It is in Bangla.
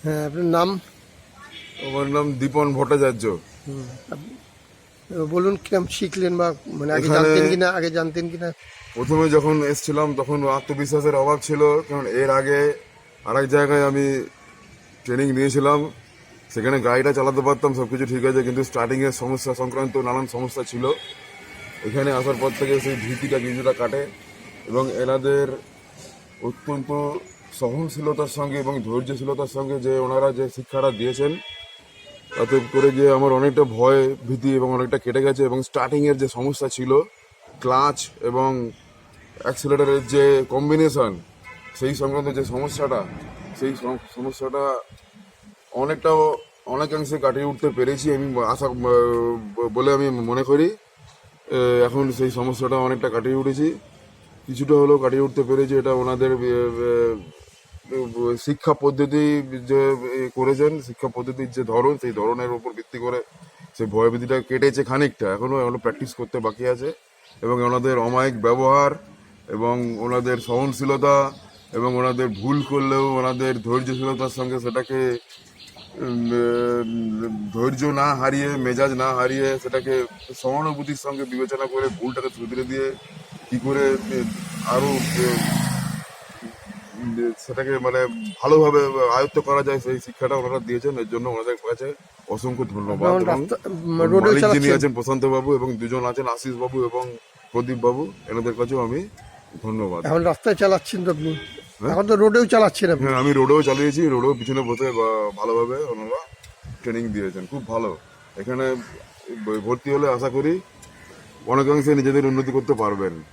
হ্যাঁ, আপনার নাম? আমার নাম দীপন ভট্টাচার্য। হুম, বলুন কিরম শিখলেন বা মানে আগে এখানে জানতেন কিনা? প্রথমে যখন এসেছিলাম তখন আত্মবিশ্বাসের অভাব ছিল, কারণ এর আগে আরেক জায়গায় আমি ট্রেনিং নিয়েছিলাম। সেখানে গাড়িটা চালাতে পারতাম, সব কিছু ঠিক আছে, কিন্তু স্টার্টিংয়ের সমস্যা সংক্রান্ত নানান সমস্যা ছিল। এখানে আসার পর থেকে সেই ভীতিটা কিছুটা কাটে এবং এনাদের অত্যন্ত সহনশীলতার সঙ্গে এবং ধৈর্যশীলতার সঙ্গে যে ওনারা যে শিক্ষাটা দিয়েছেন, তাতে করে যে আমার অনেকটা ভয় ভীতি এবং অনেকটা কেটে গেছে। এবং স্টার্টিংয়ের যে সমস্যা ছিল, ক্লাচ এবং অ্যাক্সিলারেটরের যে কম্বিনেশন, সেই সংক্রান্ত যে সমস্যাটা, সেই সমস্যাটা অনেকটা অনেকাংশে কাটিয়ে উঠতে পেরেছি আমি বলে আমি মনে করি। এখন সেই সমস্যাটা অনেকটা কাটিয়ে উঠেছি, কিছুটা হলেও কাটিয়ে উঠতে পেরেছি। এটা ওনাদের শিক্ষা পদ্ধতি যে করেছেন, শিক্ষা পদ্ধতির যে ধরন, সেই ধরনের উপর ভিত্তি করে সেই ভয়ভীতিটা কেটেছে খানিকটা। এখনো প্র্যাকটিস করতে বাকি আছে। এবং ওনাদের অমায়িক ব্যবহার এবং ওনাদের সহনশীলতা এবং ওনাদের ভুল করলেও ওনাদের ধৈর্যশীলতার সঙ্গে সেটাকে ধৈর্য না হারিয়ে, মেজাজ না হারিয়ে, সেটাকে সহানুভূতির সঙ্গে বিবেচনা করে ভুলটাকে শুধরে দিয়ে কি করে আরো সেটাকে মানে ভালোভাবে আয়ত্ত করা যায়, সেই শিক্ষাটা ওনারা দিয়েছেন। এর জন্য ওনাদের কাছে অসংখ্য আপনি ধন্যবাদ। এখন এবং রাস্তা রোডেও মালিক যিনি চালাচ্ছেন? আছেন প্রশান্ত বাবু এবং দুজন আছেন আশিস বাবু এবং প্রদীপ বাবু, এনাদের কাছেও আমি ধন্যবাদ। এখন রাস্তায় চালাচ্ছেন তো আপনি? হ্যাঁ, এখন তো রোডেও চালাচ্ছেন আপনি? হ্যাঁ, আমি রোডেও চালিয়েছি, রোডেও পিছনে বসে ভালোভাবে ওনারা ট্রেনিং দিয়েছেন, খুব ভালো। এখানে ভর্তি হলে আশা করি অনেকাংশে নিজেদের উন্নতি করতে পারবেন।